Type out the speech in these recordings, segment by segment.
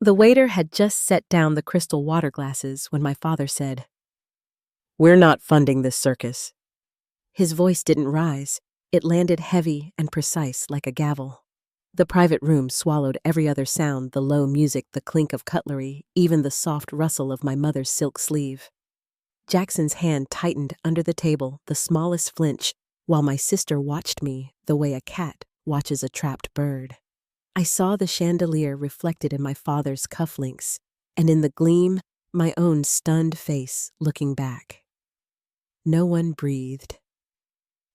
The waiter had just set down the crystal water glasses when my father said, "We're not funding this circus." His voice didn't rise. It landed heavy and precise like a gavel. The private room swallowed every other sound, the low music, the clink of cutlery, even the soft rustle of my mother's silk sleeve. Jackson's hand tightened under the table, the smallest flinch, while my sister watched me the way a cat watches a trapped bird. I saw the chandelier reflected in my father's cufflinks, and in the gleam, my own stunned face looking back. No one breathed.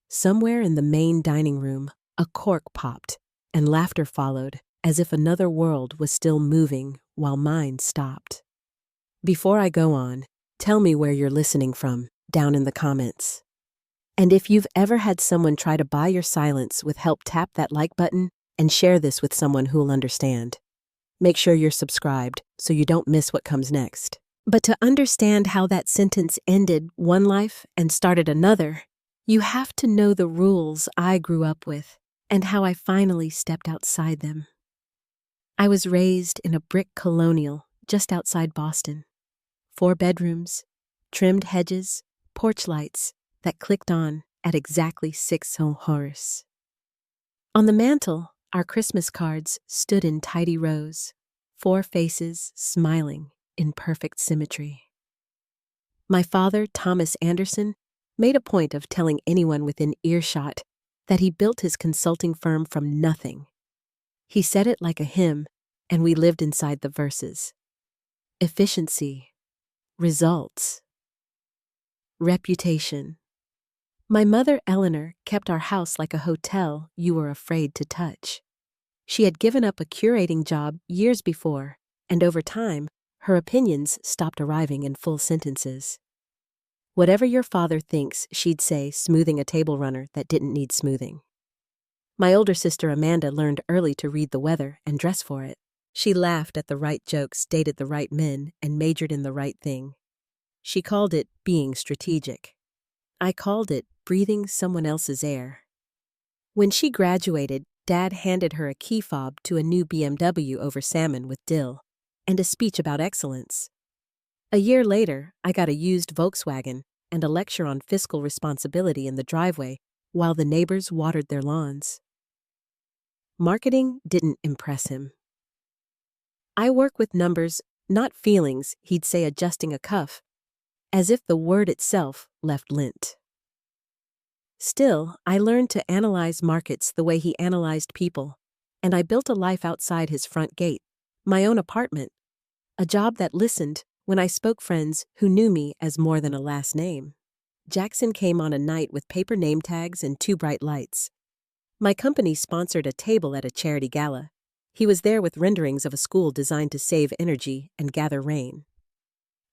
Somewhere in the main dining room, a cork popped, and laughter followed, as if another world was still moving while mine stopped. Before I go on, tell me where you're listening from, down in the comments. And if you've ever had someone try to buy your silence with help, tap that like button and share this with someone who'll understand. Make sure you're subscribed so you don't miss what comes next. But to understand how that sentence ended one life and started another, you have to know the rules I grew up with and how I finally stepped outside them. I was raised in a brick colonial just outside Boston. 4 bedrooms, trimmed hedges, porch lights that clicked on at exactly 6 hours. On the mantel, our Christmas cards stood in tidy rows, 4 faces smiling in perfect symmetry. My father, Thomas Anderson, made a point of telling anyone within earshot that he built his consulting firm from nothing. He said it like a hymn, and we lived inside the verses. Efficiency, results, reputation. My mother, Eleanor, kept our house like a hotel you were afraid to touch. She had given up a curating job years before, and over time, her opinions stopped arriving in full sentences. Whatever your father thinks, she'd say, smoothing a table runner that didn't need smoothing. My older sister Amanda learned early to read the weather and dress for it. She laughed at the right jokes, dated the right men, and majored in the right thing. She called it being strategic. I called it breathing someone else's air. When she graduated, Dad handed her a key fob to a new BMW over salmon with dill, and a speech about excellence. A year later, I got a used Volkswagen and a lecture on fiscal responsibility in the driveway while the neighbors watered their lawns. Marketing didn't impress him. "I work with numbers, not feelings," he'd say, adjusting a cuff, as if the word itself left lint. Still, I learned to analyze markets the way he analyzed people, and I built a life outside his front gate, my own apartment, a job that listened when I spoke friends who knew me as more than a last name. Jackson came on a night with paper name tags and 2 bright lights. My company sponsored a table at a charity gala. He was there with renderings of a school designed to save energy and gather rain.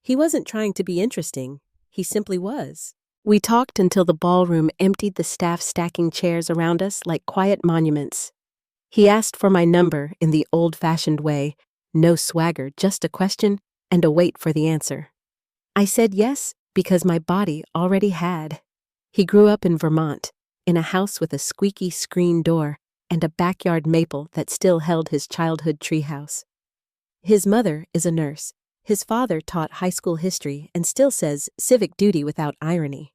He wasn't trying to be interesting, he simply was. We talked until the ballroom emptied, the staff stacking chairs around us like quiet monuments. He asked for my number in the old-fashioned way, no swagger, just a question and a wait for the answer. I said yes because my body already had. He grew up in Vermont, in a house with a squeaky screen door and a backyard maple that still held his childhood treehouse. His mother is a nurse. His father taught high school history and still says civic duty without irony.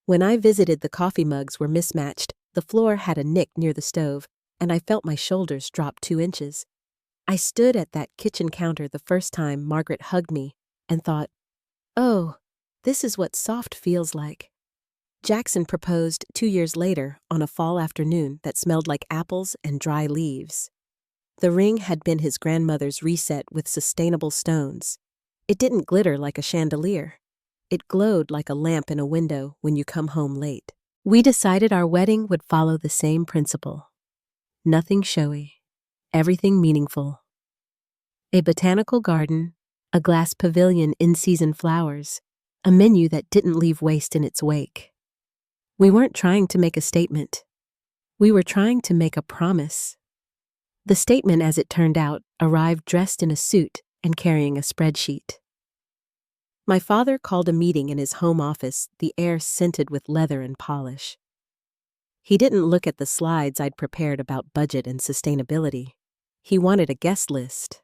When I visited, the coffee mugs were mismatched, the floor had a nick near the stove, and I felt my shoulders drop 2 inches. I stood at that kitchen counter the first time Margaret hugged me and thought, oh, this is what soft feels like. Jackson proposed 2 years later on a fall afternoon that smelled like apples and dry leaves. The ring had been his grandmother's reset with sustainable stones. It didn't glitter like a chandelier. It glowed like a lamp in a window when you come home late. We decided our wedding would follow the same principle. Nothing showy, everything meaningful. A botanical garden, a glass pavilion, in-season flowers, a menu that didn't leave waste in its wake. We weren't trying to make a statement. We were trying to make a promise. The statement, as it turned out, arrived dressed in a suit and carrying a spreadsheet. My father called a meeting in his home office, the air scented with leather and polish. He didn't look at the slides I'd prepared about budget and sustainability. He wanted a guest list.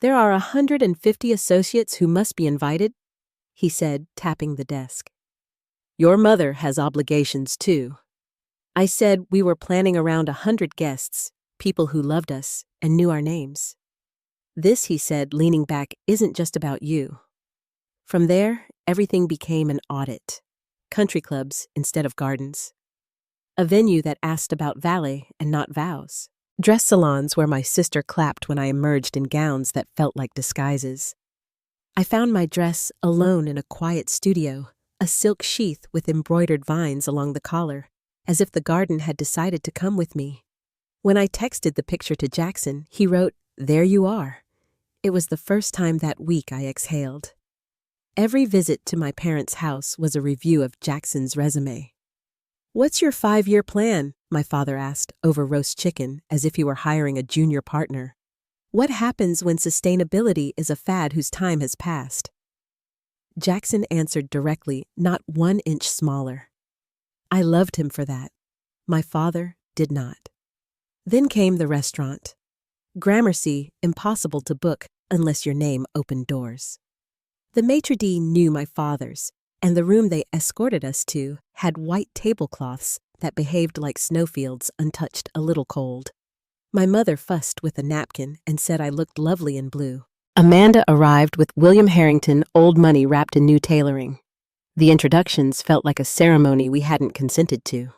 There are 150 associates who must be invited, he said, tapping the desk. Your mother has obligations too. I said we were planning around 100 guests, people who loved us and knew our names. This, he said, leaning back, isn't just about you. From there, everything became an audit. Country clubs instead of gardens. A venue that asked about valet and not vows. Dress salons where my sister clapped when I emerged in gowns that felt like disguises. I found my dress alone in a quiet studio, a silk sheath with embroidered vines along the collar, as if the garden had decided to come with me. When I texted the picture to Jackson, he wrote, "There you are." It was the first time that week I exhaled. Every visit to my parents' house was a review of Jackson's resume. "What's your 5-year plan?" my father asked over roast chicken as if he were hiring a junior partner. "What happens when sustainability is a fad whose time has passed?" Jackson answered directly, not 1 inch smaller. I loved him for that. My father did not. Then came the restaurant. Gramercy, impossible to book unless your name opened doors. The maitre d' knew my father's, and the room they escorted us to had white tablecloths that behaved like snowfields untouched a little cold. My mother fussed with a napkin and said I looked lovely in blue. Amanda arrived with William Harrington old money wrapped in new tailoring. The introductions felt like a ceremony we hadn't consented to.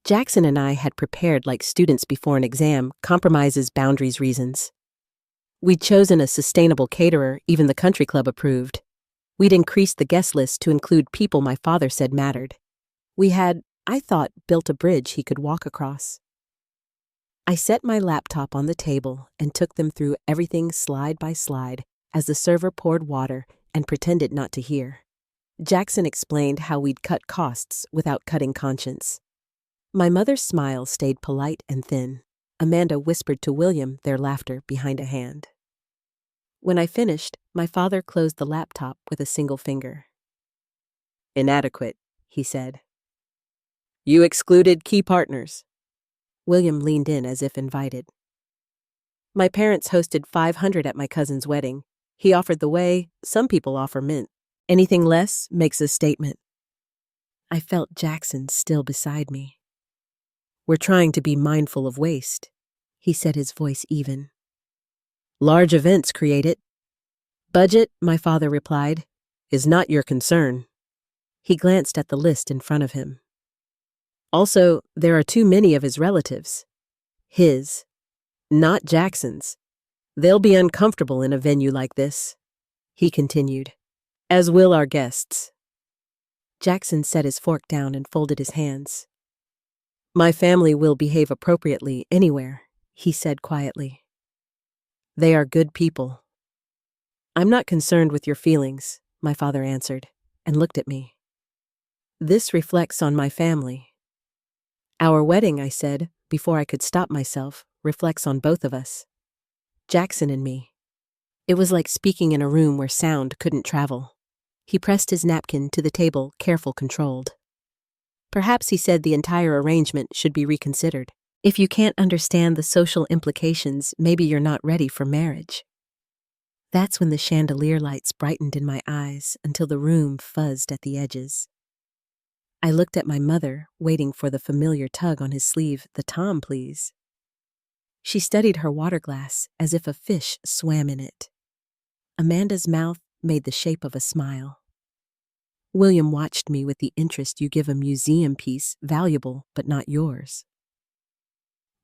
Jackson and I had prepared like students before an exam, compromises, boundaries, reasons. We'd chosen a sustainable caterer even the country club approved. We'd increased the guest list to include people my father said mattered. We had, I thought, built a bridge he could walk across. I set my laptop on the table and took them through everything slide by slide as the server poured water and pretended not to hear. Jackson explained how we'd cut costs without cutting conscience. My mother's smile stayed polite and thin. Amanda whispered to William, their laughter behind a hand. When I finished, my father closed the laptop with a single finger. "Inadequate," he said. "You excluded key partners." William leaned in as if invited. "My parents hosted 500 at my cousin's wedding. He offered the way, some people offer mint. Anything less makes a statement." I felt Jackson still beside me. "We're trying to be mindful of waste," he said, his voice even. "Large events create it. Budget," my father replied, "is not your concern." He glanced at the list in front of him. "Also, there are too many of his relatives. His, not Jackson's. They'll be uncomfortable in a venue like this," he continued, "as will our guests." Jackson set his fork down and folded his hands. "My family will behave appropriately anywhere," he said quietly. "They are good people." "I'm not concerned with your feelings," my father answered, and looked at me. "This reflects on my family." "Our wedding," I said, before I could stop myself, "reflects on both of us. Jackson and me." It was like speaking in a room where sound couldn't travel. He pressed his napkin to the table, careful, controlled. "Perhaps," he said, "the entire arrangement should be reconsidered. If you can't understand the social implications, maybe you're not ready for marriage." That's when the chandelier lights brightened in my eyes until the room fuzzed at the edges. I looked at my mother, waiting for the familiar tug on his sleeve, "The Tom, please." She studied her water glass as if a fish swam in it. Amanda's mouth made the shape of a smile. William watched me with the interest you give a museum piece, valuable but not yours.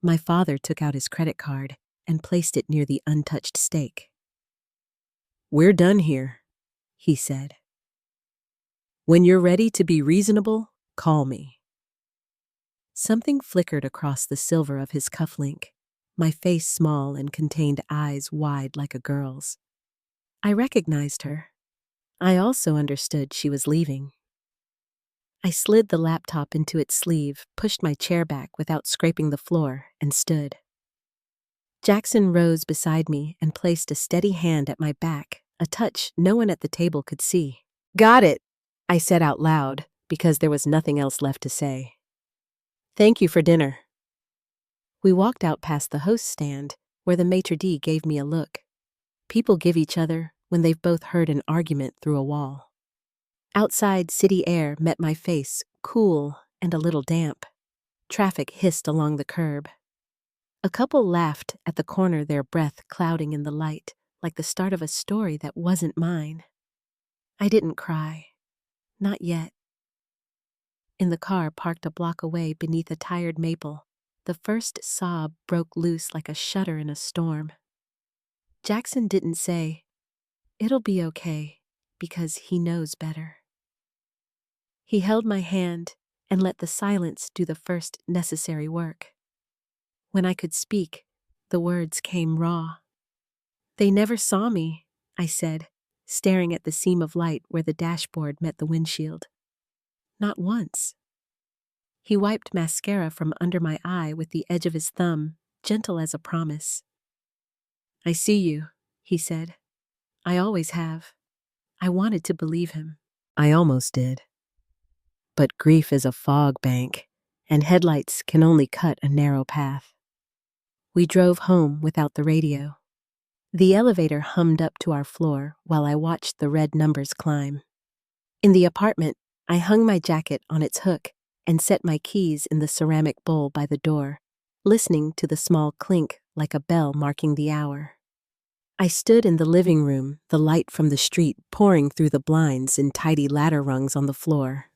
My father took out his credit card and placed it near the untouched steak. "We're done here," he said. "When you're ready to be reasonable, call me." Something flickered across the silver of his cufflink, my face small and contained eyes wide like a girl's. I recognized her. I also understood she was leaving. I slid the laptop into its sleeve, pushed my chair back without scraping the floor, and stood. Jackson rose beside me and placed a steady hand at my back, a touch no one at the table could see. "Got it," I said out loud, because there was nothing else left to say. "Thank you for dinner." We walked out past the host stand, where the maitre d' gave me a look. people give each other when they've both heard an argument through a wall. Outside, city air met my face, cool and a little damp. Traffic hissed along the curb. A couple laughed at the corner, their breath clouding in the light, like the start of a story that wasn't mine. I didn't cry. Not yet. In the car parked a block away beneath a tired maple, the first sob broke loose like a shudder in a storm. Jackson didn't say, "It'll be okay," because he knows better. He held my hand and let the silence do the first necessary work. When I could speak, the words came raw. "They never saw me," I said, staring at the seam of light where the dashboard met the windshield. "Not once." He wiped mascara from under my eye with the edge of his thumb, gentle as a promise. "I see you," he said. "I always have." I wanted to believe him. I almost did. But grief is a fog bank, and headlights can only cut a narrow path. We drove home without the radio. The elevator hummed up to our floor while I watched the red numbers climb. In the apartment, I hung my jacket on its hook and set my keys in the ceramic bowl by the door, listening to the small clink like a bell marking the hour. I stood in the living room, the light from the street pouring through the blinds in tidy ladder rungs on the floor.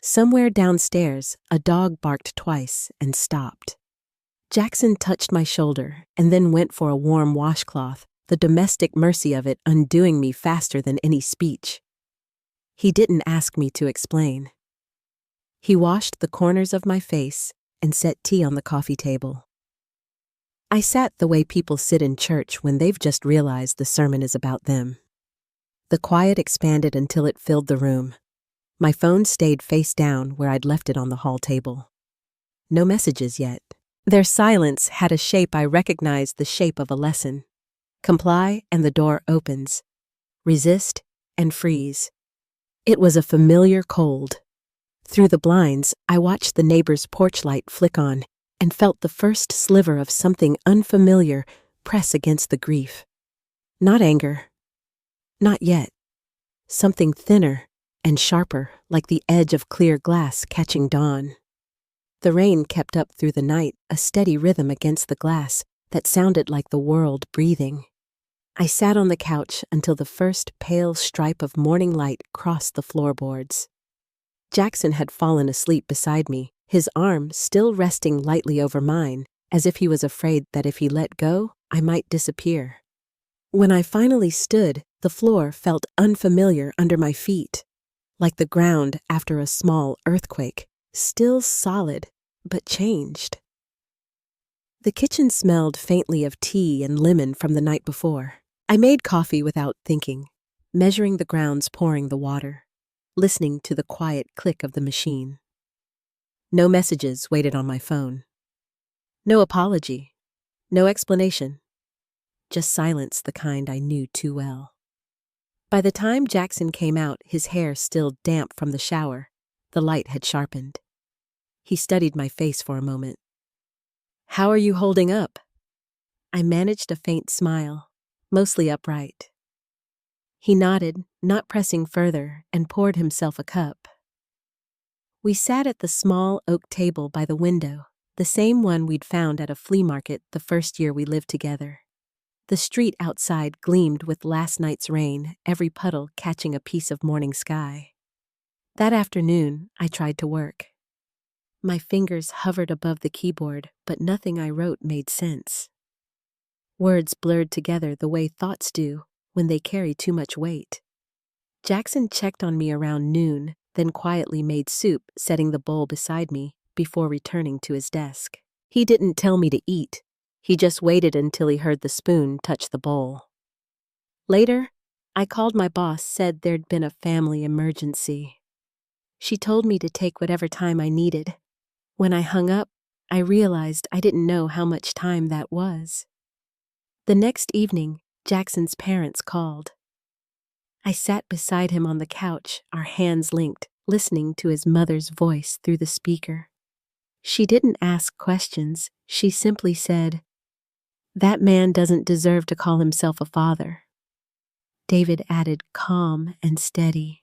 Somewhere downstairs, a dog barked twice and stopped. Jackson touched my shoulder and then went for a warm washcloth, the domestic mercy of it undoing me faster than any speech. He didn't ask me to explain. He washed the corners of my face and set tea on the coffee table. I sat the way people sit in church when they've just realized the sermon is about them. The quiet expanded until it filled the room. My phone stayed face down where I'd left it on the hall table. No messages yet. Their silence had a shape I recognized, the shape of a lesson. Comply and the door opens. Resist and freeze. It was a familiar cold. Through the blinds, I watched the neighbor's porch light flick on and felt the first sliver of something unfamiliar press against the grief. Not anger. Not yet. Something thinner and sharper, like the edge of clear glass catching dawn. The rain kept up through the night, a steady rhythm against the glass that sounded like the world breathing. I sat on the couch until the first pale stripe of morning light crossed the floorboards. Jackson had fallen asleep beside me, his arm still resting lightly over mine, as if he was afraid that if he let go, I might disappear. When I finally stood, the floor felt unfamiliar under my feet, like the ground after a small earthquake, still solid, but changed. The kitchen smelled faintly of tea and lemon from the night before. I made coffee without thinking, measuring the grounds, pouring the water, listening to the quiet click of the machine. No messages waited on my phone. No apology. No explanation. Just silence, the kind I knew too well. By the time Jackson came out, his hair still damp from the shower, the light had sharpened. He studied my face for a moment. "How are you holding up?" I managed a faint smile, mostly upright. He nodded, not pressing further, and poured himself a cup. We sat at the small oak table by the window, the same one we'd found at a flea market the first year we lived together. The street outside gleamed with last night's rain, every puddle catching a piece of morning sky. That afternoon, I tried to work. My fingers hovered above the keyboard, but nothing I wrote made sense. Words blurred together the way thoughts do when they carry too much weight. Jackson checked on me around noon, then quietly made soup, setting the bowl beside me before returning to his desk. He didn't tell me to eat. He just waited until he heard the spoon touch the bowl. Later, I called my boss, said there'd been a family emergency. She told me to take whatever time I needed. When I hung up, I realized I didn't know how much time that was. The next evening, Jackson's parents called. I sat beside him on the couch, our hands linked, listening to his mother's voice through the speaker. She didn't ask questions, she simply said, That man doesn't deserve to call himself a father. David added, calm and steady.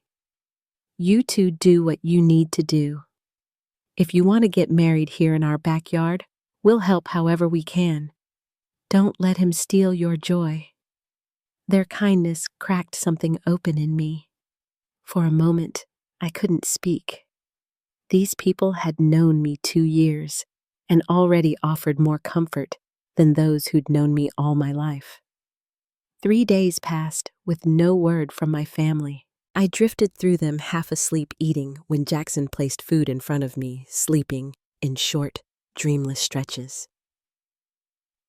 You two do what you need to do. If you want to get married here in our backyard, we'll help however we can. Don't let him steal your joy. Their kindness cracked something open in me. For a moment, I couldn't speak. These people had known me 2 years and already offered more comfort than those who'd known me all my life. 3 days passed with no word from my family. I drifted through them half asleep eating when Jackson placed food in front of me, sleeping in short, dreamless stretches.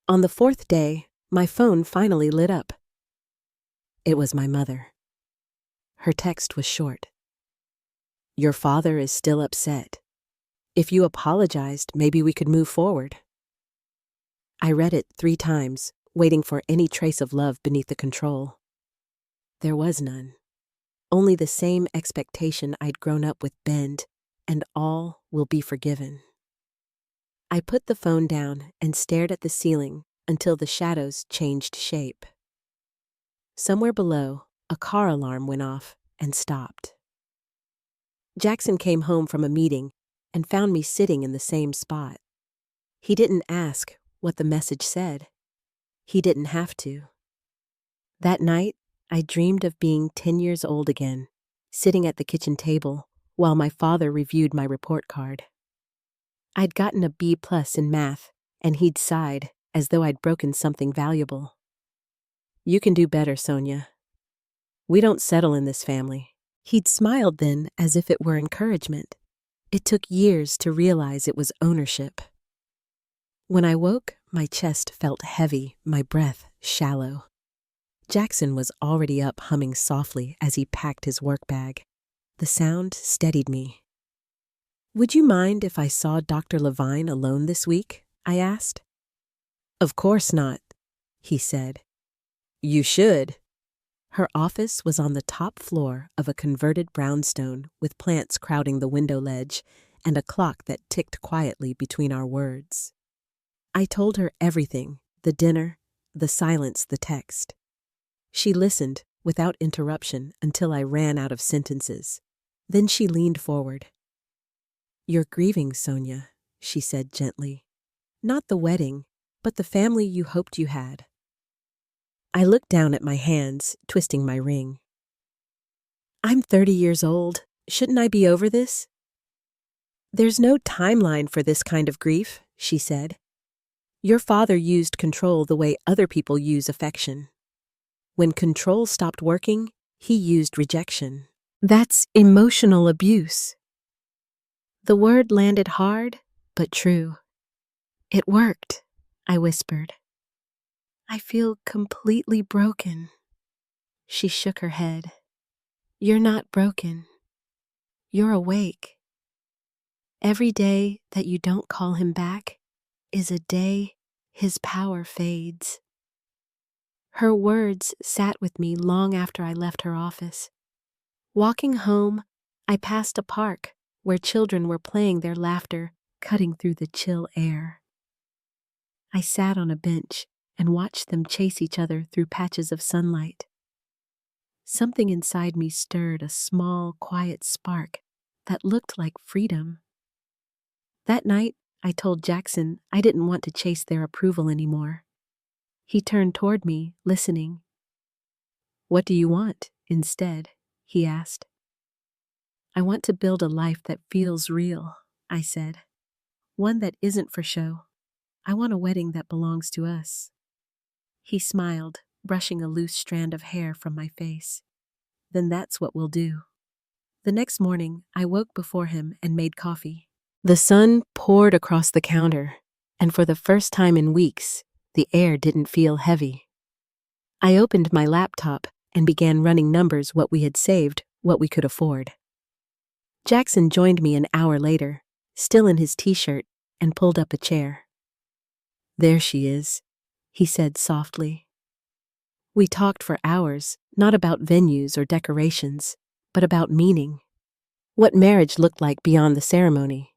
On the 4th day, my phone finally lit up. It was my mother. Her text was short. Your father is still upset. If you apologized, maybe we could move forward. I read it 3 times, waiting for any trace of love beneath the control. There was none. Only the same expectation I'd grown up with bend, and all will be forgiven. I put the phone down and stared at the ceiling until the shadows changed shape. Somewhere below, a car alarm went off and stopped. Jackson came home from a meeting and found me sitting in the same spot. He didn't ask what the message said. He didn't have to. That night, I dreamed of being 10 years old again, sitting at the kitchen table while my father reviewed my report card. I'd gotten a B+ in math, and he'd sighed as though I'd broken something valuable. You can do better, Sonia. We don't settle in this family. He'd smiled then as if it were encouragement. It took years to realize it was ownership. When I woke, my chest felt heavy, my breath shallow. Jackson was already up humming softly as he packed his work bag. The sound steadied me. Would you mind if I saw Dr. Levine alone this week? I asked. Of course not, he said. You should. Her office was on the top floor of a converted brownstone with plants crowding the window ledge and a clock that ticked quietly between our words. I told her everything, the dinner, the silence, the text. She listened without interruption until I ran out of sentences. Then she leaned forward. You're grieving, Sonia, she said gently. Not the wedding, but the family you hoped you had. I looked down at my hands, twisting my ring. I'm 30 years old. Shouldn't I be over this? There's no timeline for this kind of grief, she said. Your father used control the way other people use affection. When control stopped working, he used rejection. That's emotional abuse. The word landed hard, but true. It worked, I whispered. I feel completely broken. She shook her head. You're not broken. You're awake. Every day that you don't call him back is a day his power fades. Her words sat with me long after I left her office. Walking home, I passed a park where children were playing, their laughter cutting through the chill air. I sat on a bench and watched them chase each other through patches of sunlight. Something inside me stirred, a small, quiet spark that looked like freedom. That night, I told Jackson I didn't want to chase their approval anymore. He turned toward me, listening. What do you want instead? He asked. I want to build a life that feels real, I said. One that isn't for show. I want a wedding that belongs to us. He smiled, brushing a loose strand of hair from my face. Then that's what we'll do. The next morning, I woke before him and made coffee. The sun poured across the counter, and for the first time in weeks, the air didn't feel heavy. I opened my laptop and began running numbers, what we had saved, what we could afford. Jackson joined me an hour later, still in his t-shirt, and pulled up a chair. There she is, he said softly. We talked for hours, not about venues or decorations, but about meaning. What marriage looked like beyond the ceremony.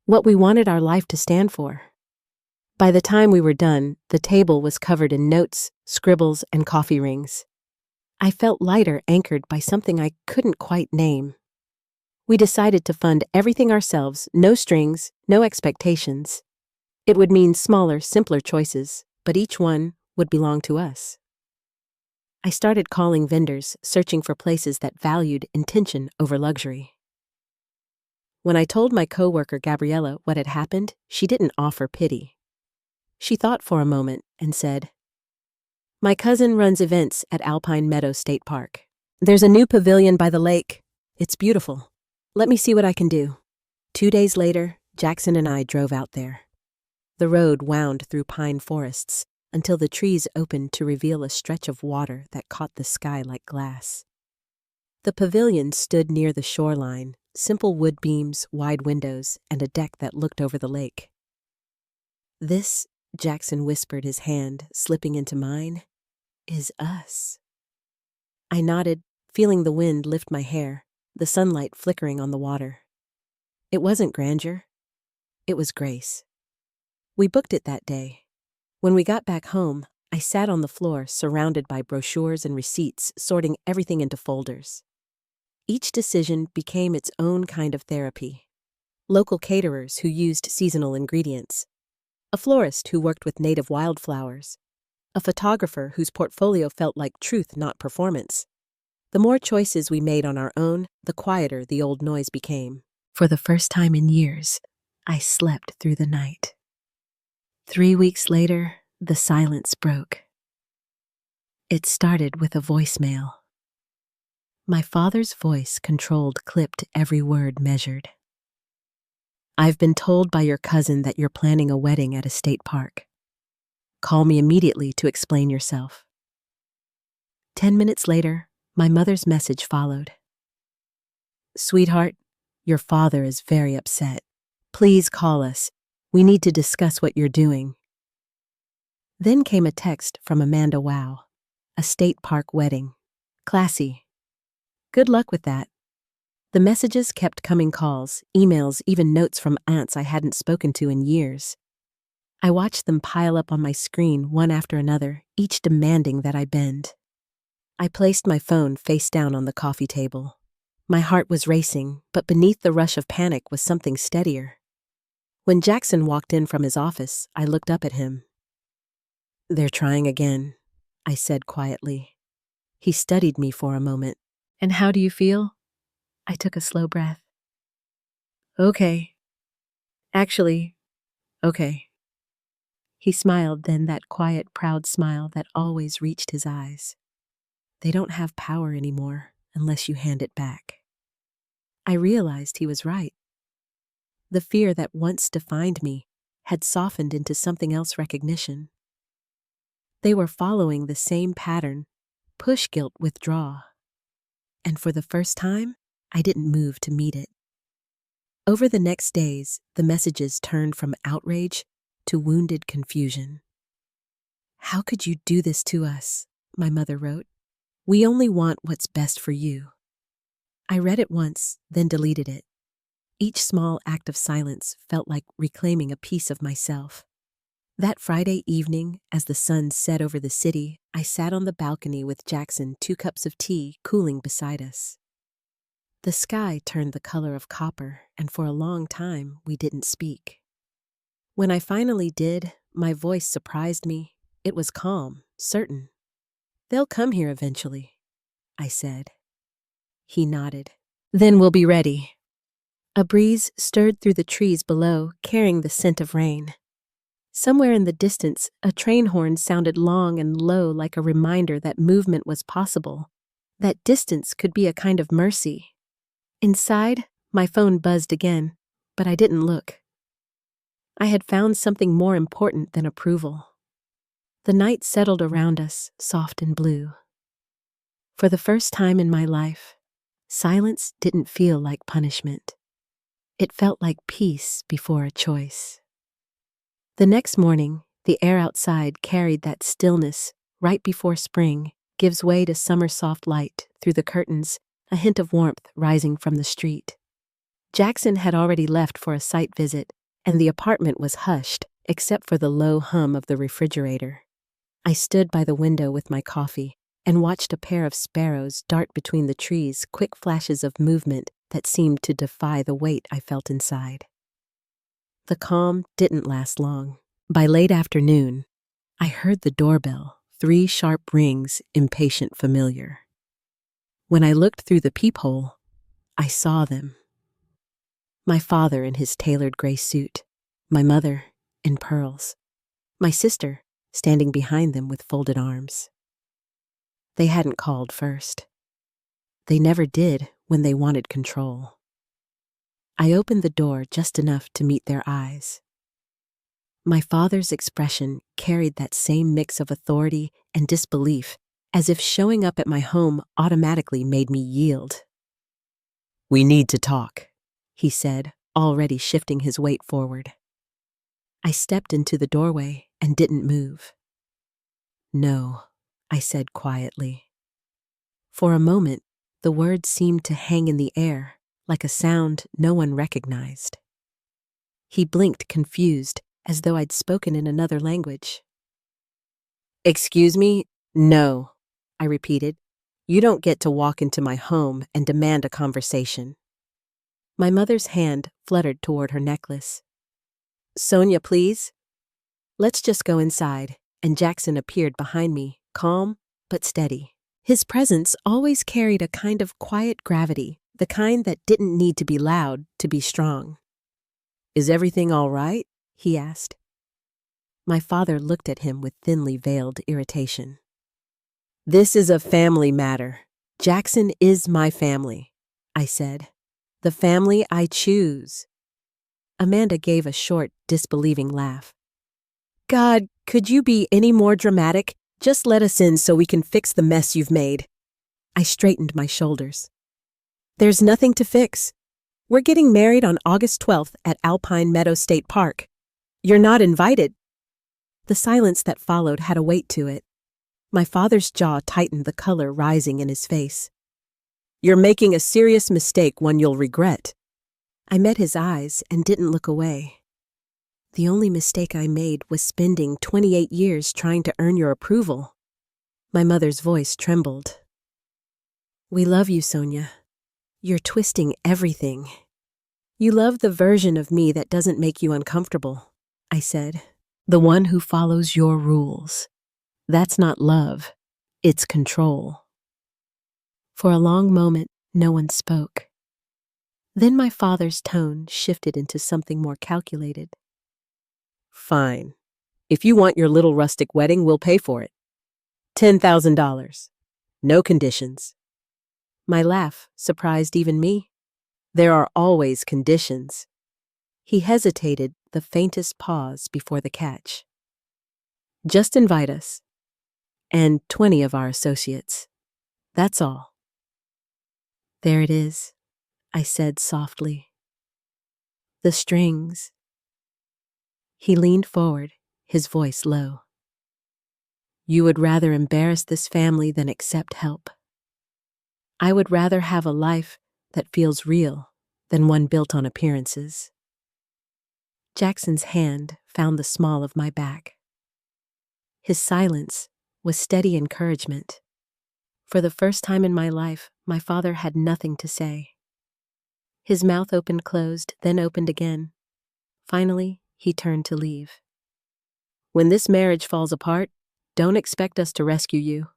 What we wanted our life to stand for. By the time we were done, the table was covered in notes, scribbles, and coffee rings. I felt lighter, anchored by something I couldn't quite name. We decided to fund everything ourselves, no strings, no expectations. It would mean smaller, simpler choices, but each one would belong to us. I started calling vendors, searching for places that valued intention over luxury. When I told my coworker Gabriella what had happened, she didn't offer pity. She thought for a moment and said, "My cousin runs events at Alpine Meadow State Park. There's a new pavilion by the lake. It's beautiful. Let me see what I can do." 2 days later, Jackson and I drove out there. The road wound through pine forests until the trees opened to reveal a stretch of water that caught the sky like glass. The pavilion stood near the shoreline, simple wood beams, wide windows, and a deck that looked over the lake. "This," Jackson whispered, his hand slipping into mine, "is us." I nodded, feeling the wind lift my hair, the sunlight flickering on the water. It wasn't grandeur. It was grace. We booked it that day. When we got back home, I sat on the floor, surrounded by brochures and receipts, sorting everything into folders. Each decision became its own kind of therapy. Local caterers who used seasonal ingredients, a florist who worked with native wildflowers, a photographer whose portfolio felt like truth, not performance. The more choices we made on our own, the quieter the old noise became. For the first time in years, I slept through the night. 3 weeks later, the silence broke. It started with a voicemail. My father's voice, controlled, clipped, every word measured. "I've been told by your cousin that you're planning a wedding at a state park. Call me immediately to explain yourself." 10 minutes later, my mother's message followed. "Sweetheart, your father is very upset. Please call us. We need to discuss what you're doing." Then came a text from Amanda Wow. "A state park wedding. Classy. Good luck with that." The messages kept coming, calls, emails, even notes from aunts I hadn't spoken to in years. I watched them pile up on my screen one after another, each demanding that I bend. I placed my phone face down on the coffee table. My heart was racing, but beneath the rush of panic was something steadier. When Jackson walked in from his office, I looked up at him. "They're trying again," I said quietly. He studied me for a moment. "And how do you feel?" I took a slow breath. "Okay. Actually, okay." He smiled, then that quiet, proud smile that always reached his eyes. "They don't have power anymore unless you hand it back." I realized he was right. The fear that once defined me had softened into something else: recognition. They were following the same pattern: push, guilt, withdraw. And for the first time, I didn't move to meet it. Over the next days, the messages turned from outrage to wounded confusion. "How could you do this to us?" my mother wrote. "We only want what's best for you." I read it once, then deleted it. Each small act of silence felt like reclaiming a piece of myself. That Friday evening, as the sun set over the city, I sat on the balcony with Jackson, 2 cups of tea cooling beside us. The sky turned the color of copper, and for a long time we didn't speak. When I finally did, my voice surprised me. It was calm, certain. "They'll come here eventually," I said. He nodded. "Then we'll be ready." A breeze stirred through the trees below, carrying the scent of rain. Somewhere in the distance, a train horn sounded long and low, like a reminder that movement was possible, that distance could be a kind of mercy. Inside, my phone buzzed again, but I didn't look. I had found something more important than approval. The night settled around us, soft and blue. For the first time in my life, silence didn't feel like punishment. It felt like peace before a choice. The next morning, the air outside carried that stillness right before spring gives way to summer soft light through the curtains, a hint of warmth rising from the street. Jackson had already left for a site visit, and the apartment was hushed, except for the low hum of the refrigerator. I stood by the window with my coffee and watched a pair of sparrows dart between the trees, quick flashes of movement that seemed to defy the weight I felt inside. The calm didn't last long. By late afternoon, I heard the doorbell, 3 sharp rings, impatient familiar. When I looked through the peephole, I saw them. My father in his tailored gray suit, my mother in pearls, my sister standing behind them with folded arms. They hadn't called first. They never did when they wanted control. I opened the door just enough to meet their eyes. My father's expression carried that same mix of authority and disbelief, as if showing up at my home automatically made me yield. "We need to talk," he said, already shifting his weight forward. I stepped into the doorway and didn't move. "No," I said quietly. For a moment, the words seemed to hang in the air, like a sound no one recognized. He blinked, confused, as though I'd spoken in another language. "Excuse me? No," I repeated. "You don't get to walk into my home and demand a conversation." My mother's hand fluttered toward her necklace. "Sonia, please." "Let's just go inside," and Jackson appeared behind me, calm but steady. His presence always carried a kind of quiet gravity, the kind that didn't need to be loud to be strong. "Is everything all right?" he asked. My father looked at him with thinly veiled irritation. "This is a family matter. Jackson is my family," I said. "The family I choose." Amanda gave a short, disbelieving laugh. "God, could you be any more dramatic? Just let us in so we can fix the mess you've made." I straightened my shoulders. "There's nothing to fix. We're getting married on August 12th at Alpine Meadow State Park. You're not invited." The silence that followed had a weight to it. My father's jaw tightened, the color rising in his face. "You're making a serious mistake, one you'll regret." I met his eyes and didn't look away. "The only mistake I made was spending 28 years trying to earn your approval." My mother's voice trembled. "We love you, Sonia. You're twisting everything. You love the version of me that doesn't make you uncomfortable," I said. "The one who follows your rules. That's not love. It's control." For a long moment, no one spoke. Then my father's tone shifted into something more calculated. "Fine. If you want your little rustic wedding, we'll pay for it. $10,000. No conditions." My laugh surprised even me. "There are always conditions." He hesitated, the faintest pause before the catch. "Just invite us. And 20 of our associates. That's all." "There it is," I said softly. "The strings." He leaned forward, his voice low. "You would rather embarrass this family than accept help. I would rather have a life that feels real than one built on appearances." Jackson's hand found the small of my back. His silence was steady encouragement. For the first time in my life, my father had nothing to say. His mouth opened closed, then opened again. Finally, he turned to leave. "When this marriage falls apart, don't expect us to rescue you,"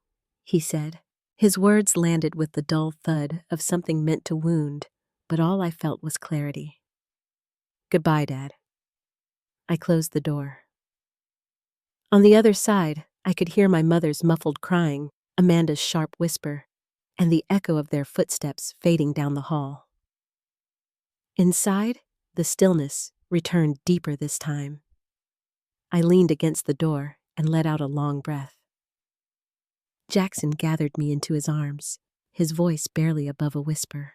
he said. His words landed with the dull thud of something meant to wound, but all I felt was clarity. "Goodbye, Dad." I closed the door. On the other side, I could hear my mother's muffled crying, Amanda's sharp whisper, and the echo of their footsteps fading down the hall. Inside, the stillness returned deeper this time. I leaned against the door and let out a long breath. Jackson gathered me into his arms, his voice barely above a whisper.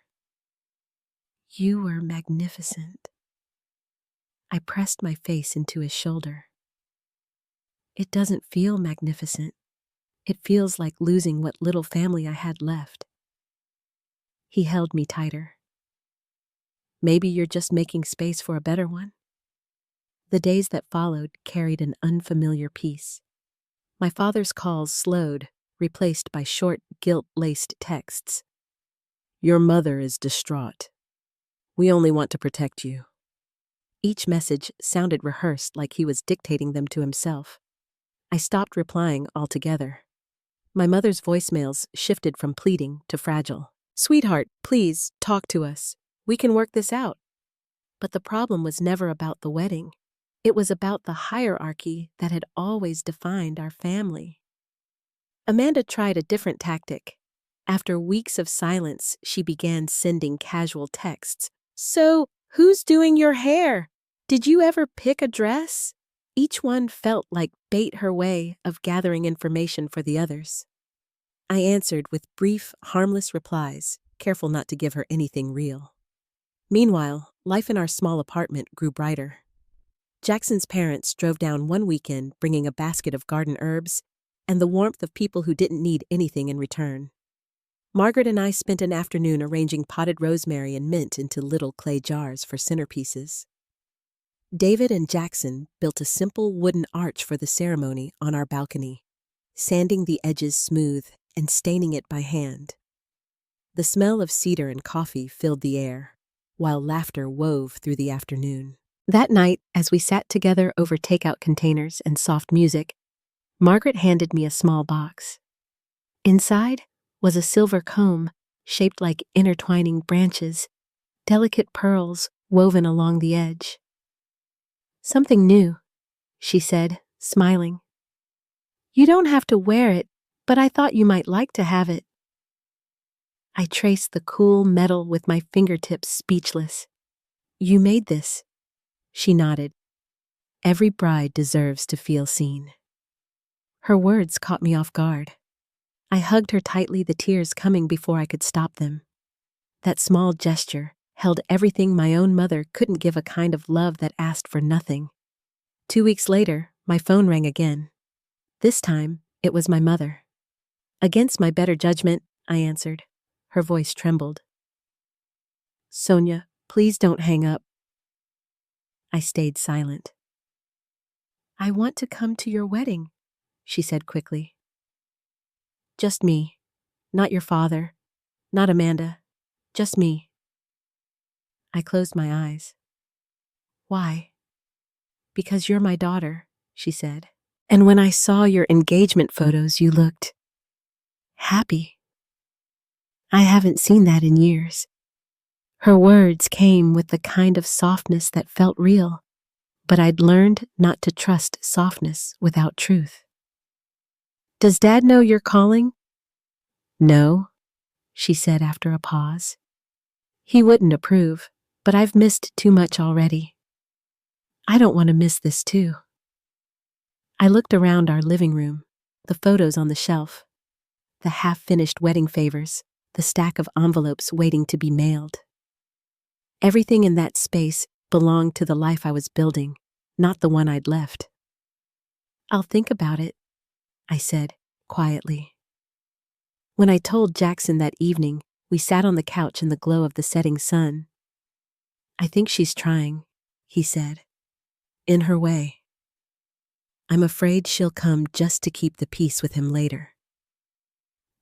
"You were magnificent." I pressed my face into his shoulder. "It doesn't feel magnificent. It feels like losing what little family I had left." He held me tighter. "Maybe you're just making space for a better one." The days that followed carried an unfamiliar peace. My father's calls slowed, replaced by short, guilt-laced texts. "Your mother is distraught. We only want to protect you." Each message sounded rehearsed, like he was dictating them to himself. I stopped replying altogether. My mother's voicemails shifted from pleading to fragile. "Sweetheart, please, talk to us. We can work this out." But the problem was never about the wedding. It was about the hierarchy that had always defined our family. Amanda tried a different tactic. After weeks of silence, she began sending casual texts. "So, who's doing your hair? Did you ever pick a dress?" Each one felt like bait her way of gathering information for the others. I answered with brief, harmless replies, careful not to give her anything real. Meanwhile, life in our small apartment grew brighter. Jackson's parents drove down one weekend bringing a basket of garden herbs and the warmth of people who didn't need anything in return. Margaret and I spent an afternoon arranging potted rosemary and mint into little clay jars for centerpieces. David and Jackson built a simple wooden arch for the ceremony on our balcony, sanding the edges smooth and staining it by hand. The smell of cedar and coffee filled the air, while laughter wove through the afternoon. That night, as we sat together over takeout containers and soft music, Margaret handed me a small box. Inside was a silver comb shaped like intertwining branches, delicate pearls woven along the edge. "Something new," she said, smiling. "You don't have to wear it, but I thought you might like to have it." I traced the cool metal with my fingertips, speechless. "You made this?" She nodded. "Every bride deserves to feel seen." Her words caught me off guard. I hugged her tightly, the tears coming before I could stop them. That small gesture held everything my own mother couldn't give, a kind of love that asked for nothing. 2 weeks later, my phone rang again. This time, it was my mother. Against my better judgment, I answered. Her voice trembled. "Sonia, please don't hang up." I stayed silent. "I want to come to your wedding," she said quickly. "Just me. Not your father. Not Amanda. Just me." I closed my eyes. "Why?" "Because you're my daughter," she said. "And when I saw your engagement photos, you looked happy. I haven't seen that in years." Her words came with the kind of softness that felt real, but I'd learned not to trust softness without truth. "Does Dad know you're calling?" "No," she said after a pause. "He wouldn't approve, but I've missed too much already. I don't want to miss this too." I looked around our living room, the photos on the shelf, the half-finished wedding favors, the stack of envelopes waiting to be mailed. Everything in that space belonged to the life I was building, not the one I'd left. "I'll think about it," I said, quietly. When I told Jackson that evening, we sat on the couch in the glow of the setting sun. "I think she's trying," he said. "In her way. I'm afraid she'll come just to keep the peace with him later."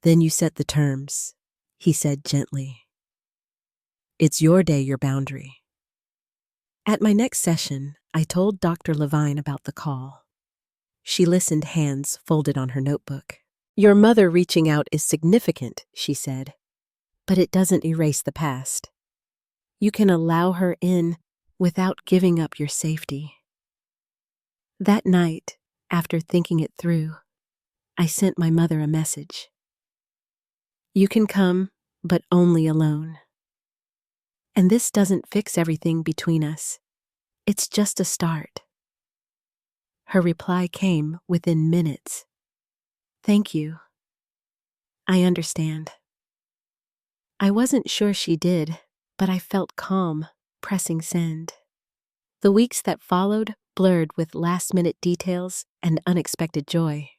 "Then you set the terms," he said gently. "It's your day, your boundary." At my next session, I told Dr. Levine about the call. She listened, hands folded on her notebook. "Your mother reaching out is significant," she said, "but it doesn't erase the past. You can allow her in without giving up your safety." That night, after thinking it through, I sent my mother a message. "You can come, but only alone. And this doesn't fix everything between us. It's just a start." Her reply came within minutes. "Thank you. I understand." I wasn't sure she did, but I felt calm, pressing send. The weeks that followed blurred with last-minute details and unexpected joy.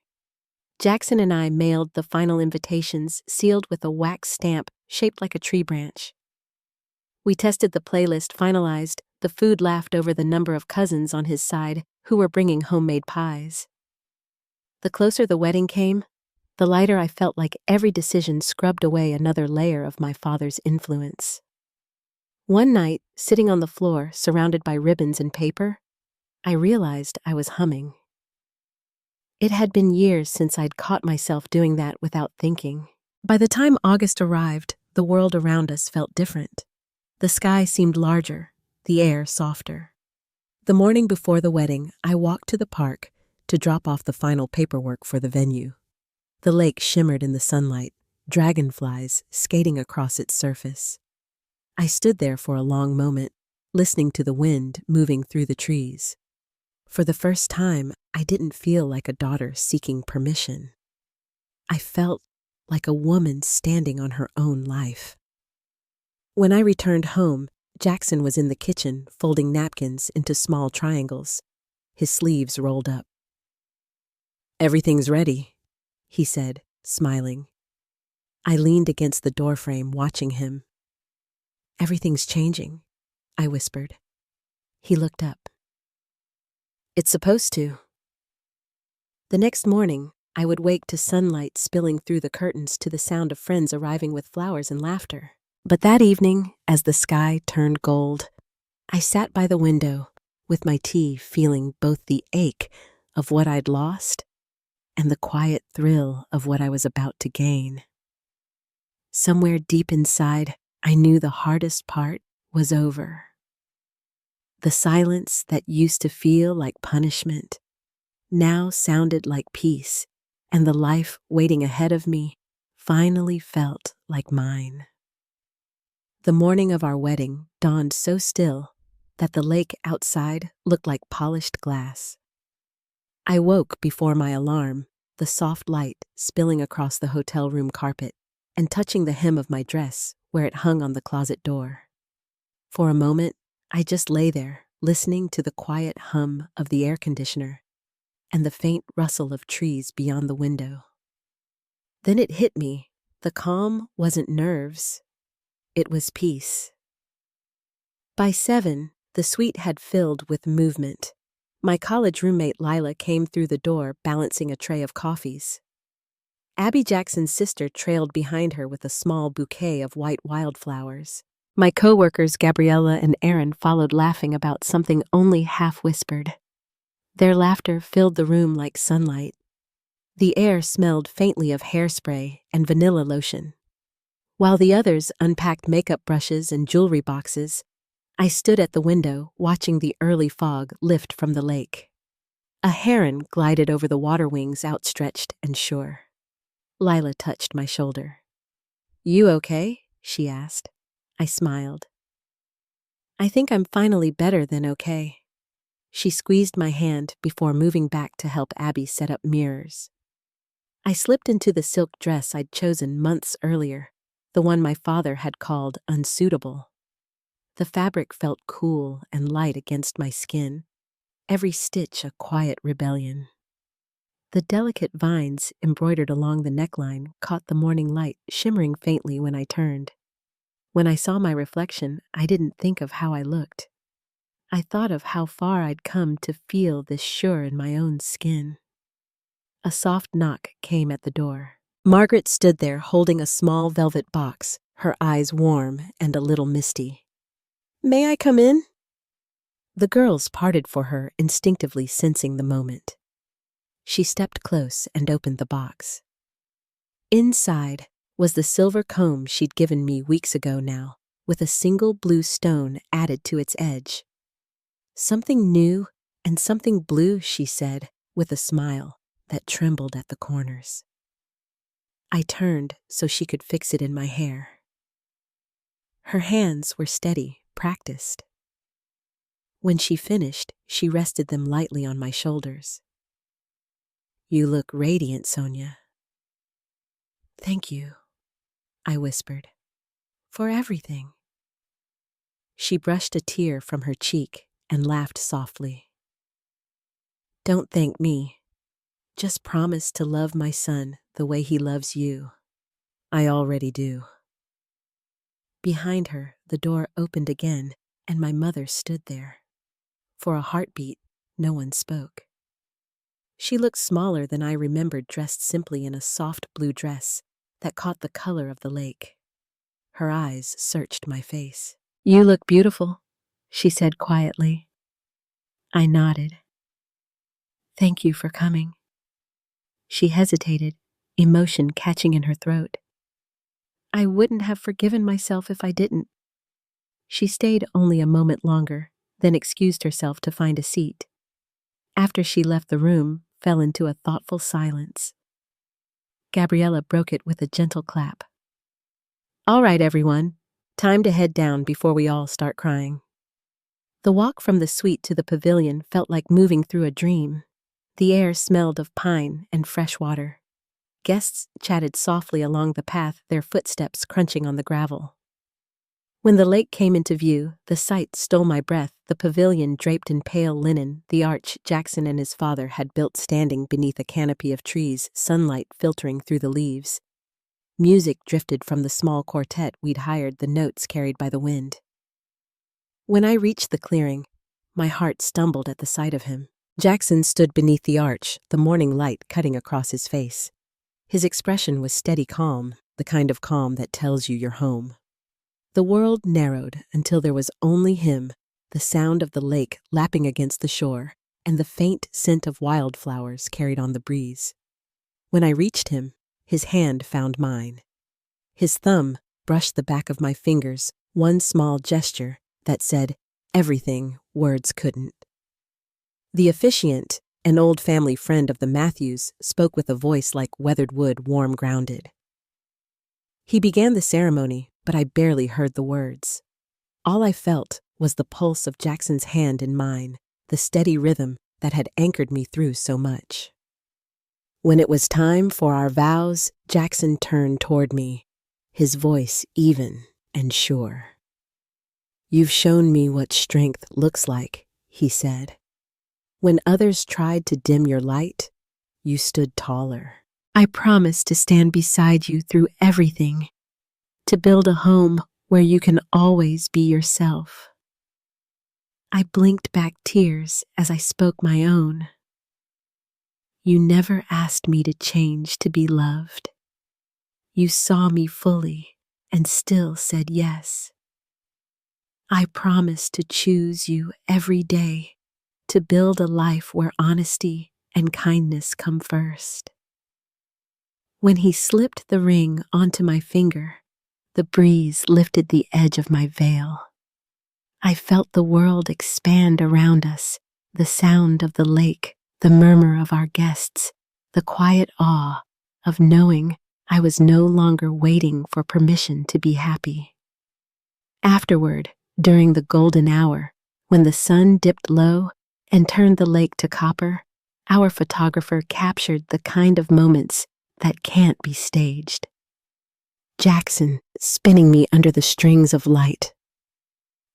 Jackson and I mailed the final invitations sealed with a wax stamp shaped like a tree branch. We tested the playlist, finalized The food laughed over the number of cousins on his side who were bringing homemade pies. The closer the wedding came, the lighter I felt like every decision scrubbed away another layer of my father's influence. One night, sitting on the floor, surrounded by ribbons and paper, I realized I was humming. It had been years since I'd caught myself doing that without thinking. By the time August arrived, the world around us felt different. The sky seemed larger, the air softer. The morning before the wedding, I walked to the park to drop off the final paperwork for the venue. The lake shimmered in the sunlight, dragonflies skating across its surface. I stood there for a long moment, listening to the wind moving through the trees. For the first time, I didn't feel like a daughter seeking permission. I felt like a woman standing on her own life. When I returned home, Jackson was in the kitchen folding napkins into small triangles, his sleeves rolled up. "Everything's ready," he said, smiling. I leaned against the doorframe, watching him. "Everything's changing," I whispered. He looked up. "It's supposed to." The next morning, I would wake to sunlight spilling through the curtains to the sound of friends arriving with flowers and laughter. But that evening, as the sky turned gold, I sat by the window with my tea, feeling both the ache of what I'd lost and the quiet thrill of what I was about to gain. Somewhere deep inside, I knew the hardest part was over. The silence that used to feel like punishment now sounded like peace, and the life waiting ahead of me finally felt like mine. The morning of our wedding dawned so still that the lake outside looked like polished glass. I woke before my alarm, the soft light spilling across the hotel room carpet and touching the hem of my dress where it hung on the closet door. For a moment, I just lay there, listening to the quiet hum of the air conditioner and the faint rustle of trees beyond the window. Then it hit me, the calm wasn't nerves, it was peace. By 7, the suite had filled with movement. My college roommate Lila came through the door balancing a tray of coffees. Abby Jackson's sister trailed behind her with a small bouquet of white wildflowers. My co-workers Gabriella and Aaron followed, laughing about something only half-whispered. Their laughter filled the room like sunlight. The air smelled faintly of hairspray and vanilla lotion. While the others unpacked makeup brushes and jewelry boxes, I stood at the window watching the early fog lift from the lake. A heron glided over the water wings, outstretched and sure. Lila touched my shoulder. "You okay?" she asked. I smiled. "I think I'm finally better than okay." She squeezed my hand before moving back to help Abby set up mirrors. I slipped into the silk dress I'd chosen months earlier, the one my father had called unsuitable. The fabric felt cool and light against my skin, every stitch a quiet rebellion. The delicate vines embroidered along the neckline caught the morning light, shimmering faintly when I turned. When I saw my reflection, I didn't think of how I looked. I thought of how far I'd come to feel this sure in my own skin. A soft knock came at the door. Margaret stood there holding a small velvet box, her eyes warm and a little misty. "May I come in?" The girls parted for her, instinctively sensing the moment. She stepped close and opened the box. Inside was the silver comb she'd given me weeks ago now, with a single blue stone added to its edge. "Something new and something blue," she said, with a smile that trembled at the corners. I turned so she could fix it in my hair. Her hands were steady, practiced. When she finished, she rested them lightly on my shoulders. "You look radiant, Sonia." "Thank you," I whispered, "for everything." She brushed a tear from her cheek and laughed softly. "Don't thank me. Just promise to love my son the way he loves you." "I already do." Behind her, the door opened again, and my mother stood there. For a heartbeat, no one spoke. She looked smaller than I remembered, dressed simply in a soft blue dress that caught the color of the lake. Her eyes searched my face. "You look beautiful," she said quietly. I nodded. "Thank you for coming." She hesitated, emotion catching in her throat. "I wouldn't have forgiven myself if I didn't." She stayed only a moment longer, then excused herself to find a seat. After she left the room, fell into a thoughtful silence. Gabriella broke it with a gentle clap. "All right, everyone. Time to head down before we all start crying." The walk from the suite to the pavilion felt like moving through a dream. The air smelled of pine and fresh water. Guests chatted softly along the path, their footsteps crunching on the gravel. When the lake came into view, the sight stole my breath, the pavilion draped in pale linen, the arch Jackson and his father had built standing beneath a canopy of trees, sunlight filtering through the leaves. Music drifted from the small quartet we'd hired, the notes carried by the wind. When I reached the clearing, my heart stumbled at the sight of him. Jackson stood beneath the arch, the morning light cutting across his face. His expression was steady calm, the kind of calm that tells you you're home. The world narrowed until there was only him, the sound of the lake lapping against the shore, and the faint scent of wildflowers carried on the breeze. When I reached him, his hand found mine. His thumb brushed the back of my fingers, one small gesture that said everything words couldn't. The officiant, an old family friend of the Matthews, spoke with a voice like weathered wood, warm grounded. He began the ceremony, but I barely heard the words. All I felt was the pulse of Jackson's hand in mine, the steady rhythm that had anchored me through so much. When it was time for our vows, Jackson turned toward me, his voice even and sure. "You've shown me what strength looks like," he said. "When others tried to dim your light, you stood taller. I promise to stand beside you through everything, to build a home where you can always be yourself." I blinked back tears as I spoke my own. "You never asked me to change to be loved. You saw me fully and still said yes. I promise to choose you every day, to build a life where honesty and kindness come first." When he slipped the ring onto my finger, the breeze lifted the edge of my veil. I felt the world expand around us, the sound of the lake, the murmur of our guests, the quiet awe of knowing I was no longer waiting for permission to be happy. Afterward, during the golden hour, when the sun dipped low and turned the lake to copper, our photographer captured the kind of moments that can't be staged. Jackson spinning me under the strings of light.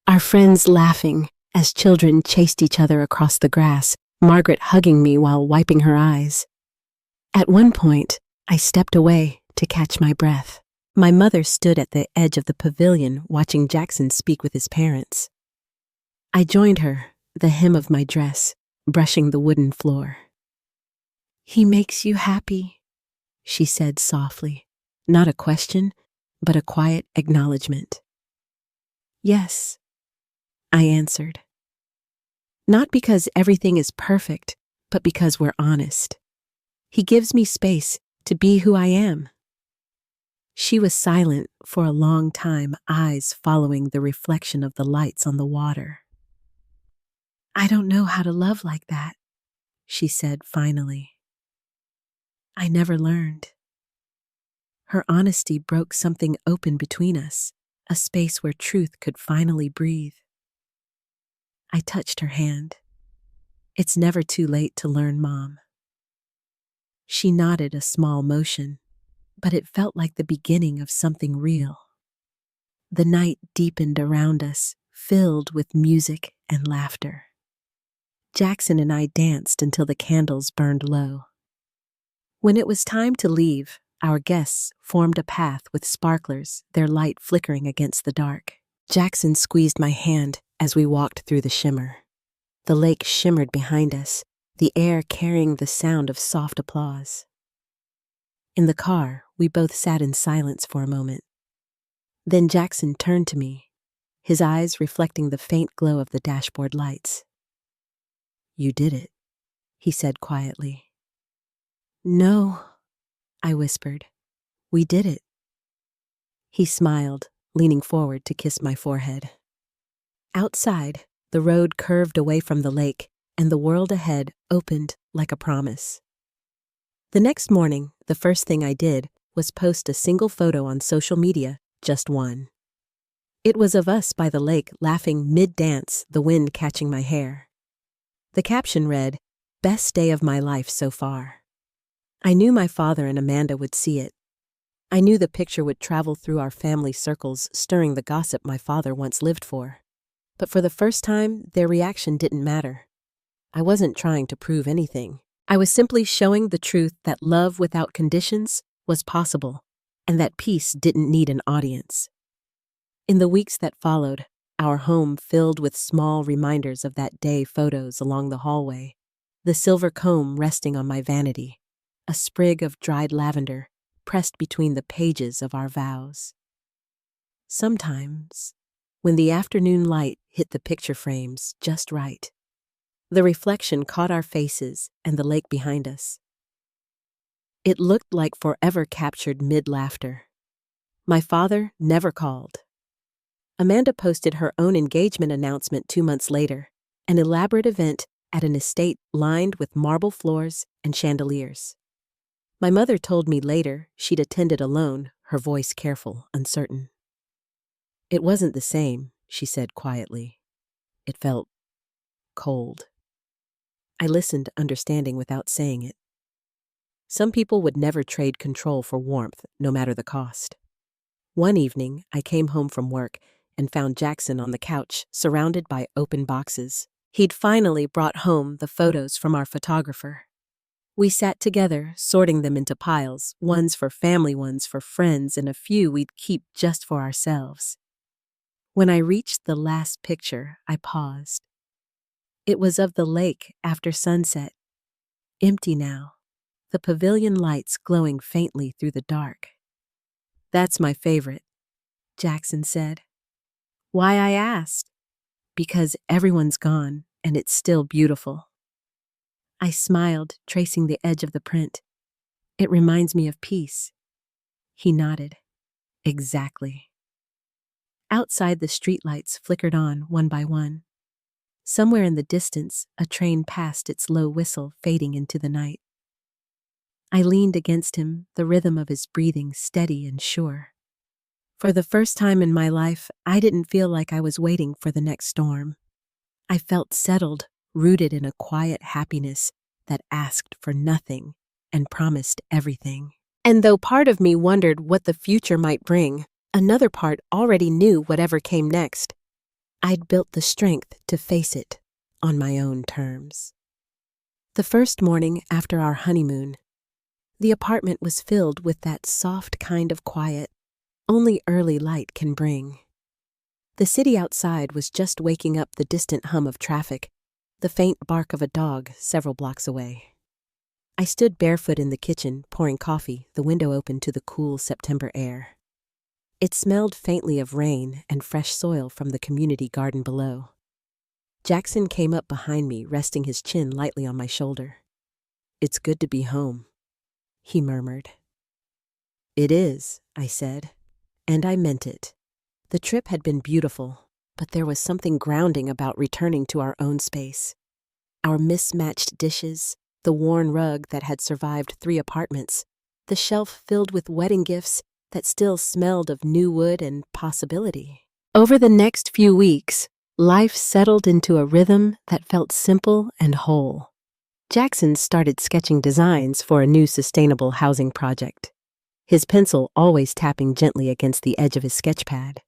Our friends laughing as children chased each other across the grass, Margaret hugging me while wiping her eyes. At one point, I stepped away to catch my breath. My mother stood at the edge of the pavilion watching Jackson speak with his parents. I joined her, the hem of my dress, brushing the wooden floor. "He makes you happy," she said softly, not a question, but a quiet acknowledgement. "Yes," I answered. Not because everything is perfect, but because we're honest. He gives me space to be who I am. She was silent for a long time, eyes following the reflection of the lights on the water. "I don't know how to love like that," she said finally. "I never learned." Her honesty broke something open between us, a space where truth could finally breathe. I touched her hand. "It's never too late to learn, Mom." She nodded, a small motion, but it felt like the beginning of something real. The night deepened around us, filled with music and laughter. Jackson and I danced until the candles burned low. When it was time to leave, our guests formed a path with sparklers, their light flickering against the dark. Jackson squeezed my hand, as we walked through the shimmer. The lake shimmered behind us, the air carrying the sound of soft applause. In the car, we both sat in silence for a moment. Then Jackson turned to me, his eyes reflecting the faint glow of the dashboard lights. "You did it," he said quietly. "No," I whispered. "We did it." He smiled, leaning forward to kiss my forehead. Outside, the road curved away from the lake, and the world ahead opened like a promise. The next morning, the first thing I did was post a single photo on social media, just one. It was of us by the lake laughing mid-dance, the wind catching my hair. The caption read, "Best day of my life so far." I knew my father and Amanda would see it. I knew the picture would travel through our family circles, stirring the gossip my father once lived for. But for the first time, their reaction didn't matter. I wasn't trying to prove anything. I was simply showing the truth that love without conditions was possible, and that peace didn't need an audience. In the weeks that followed, our home filled with small reminders of that day, photos along the hallway, the silver comb resting on my vanity, a sprig of dried lavender pressed between the pages of our vows. Sometimes, when the afternoon light hit the picture frames just right, the reflection caught our faces and the lake behind us. It looked like forever captured mid-laughter. My father never called. Amanda posted her own engagement announcement 2 months later, an elaborate event at an estate lined with marble floors and chandeliers. My mother told me later she'd attended alone, her voice careful, uncertain. "It wasn't the same," she said quietly. "It felt cold." I listened, understanding without saying it. Some people would never trade control for warmth, no matter the cost. One evening, I came home from work and found Jackson on the couch, surrounded by open boxes. He'd finally brought home the photos from our photographer. We sat together, sorting them into piles, ones for family, ones for friends, and a few we'd keep just for ourselves. When I reached the last picture, I paused. It was of the lake after sunset, empty now, the pavilion lights glowing faintly through the dark. "That's my favorite," Jackson said. Why, I asked. "Because everyone's gone, and it's still beautiful." I smiled, tracing the edge of the print. "It reminds me of peace." He nodded. "Exactly." Outside, the streetlights flickered on one by one. Somewhere in the distance, a train passed, its low whistle fading into the night. I leaned against him, the rhythm of his breathing steady and sure. For the first time in my life, I didn't feel like I was waiting for the next storm. I felt settled, rooted in a quiet happiness that asked for nothing and promised everything. And though part of me wondered what the future might bring, another part already knew whatever came next. I'd built the strength to face it on my own terms. The first morning after our honeymoon, the apartment was filled with that soft kind of quiet only early light can bring. The city outside was just waking up, the distant hum of traffic, the faint bark of a dog several blocks away. I stood barefoot in the kitchen, pouring coffee, the window open to the cool September air. It smelled faintly of rain and fresh soil from the community garden below. Jackson came up behind me, resting his chin lightly on my shoulder. "It's good to be home," he murmured. "It is," I said, and I meant it. The trip had been beautiful, but there was something grounding about returning to our own space. Our mismatched dishes, the worn rug that had survived 3 apartments, the shelf filled with wedding gifts that still smelled of new wood and possibility. Over the next few weeks, life settled into a rhythm that felt simple and whole. Jackson started sketching designs for a new sustainable housing project, his pencil always tapping gently against the edge of his sketchpad.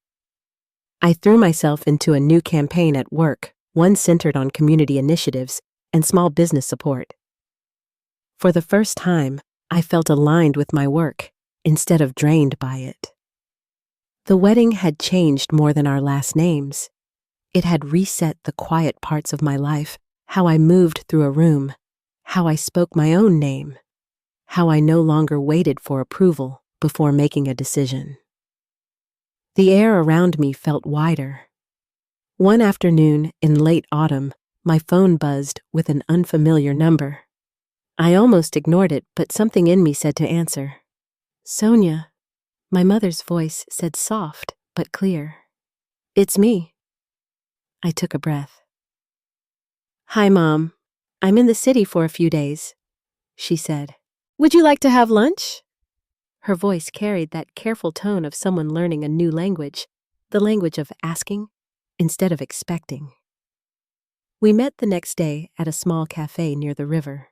I threw myself into a new campaign at work, one centered on community initiatives and small business support. For the first time, I felt aligned with my work instead of drained by it. The wedding had changed more than our last names. It had reset the quiet parts of my life, how I moved through a room, how I spoke my own name, how I no longer waited for approval before making a decision. The air around me felt wider. One afternoon in late autumn, my phone buzzed with an unfamiliar number. I almost ignored it, but something in me said to answer. "Sonia," my mother's voice said, soft but clear. "It's me." I took a breath. "Hi, Mom. I'm in the city for a few days," she said. "Would you like to have lunch?" Her voice carried that careful tone of someone learning a new language, the language of asking instead of expecting. We met the next day at a small cafe near the river.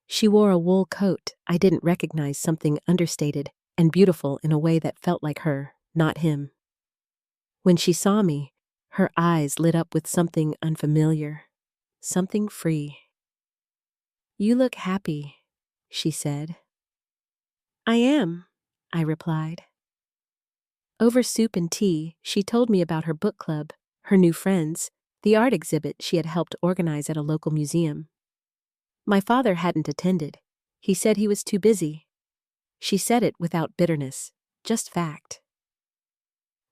She wore a wool coat. I didn't recognize something understated and beautiful in a way that felt like her, not him. When she saw me, her eyes lit up with something unfamiliar, something free. "You look happy," she said. "I am," I replied. Over soup and tea, she told me about her book club, her new friends, the art exhibit she had helped organize at a local museum. My father hadn't attended. He said he was too busy. She said it without bitterness, just fact.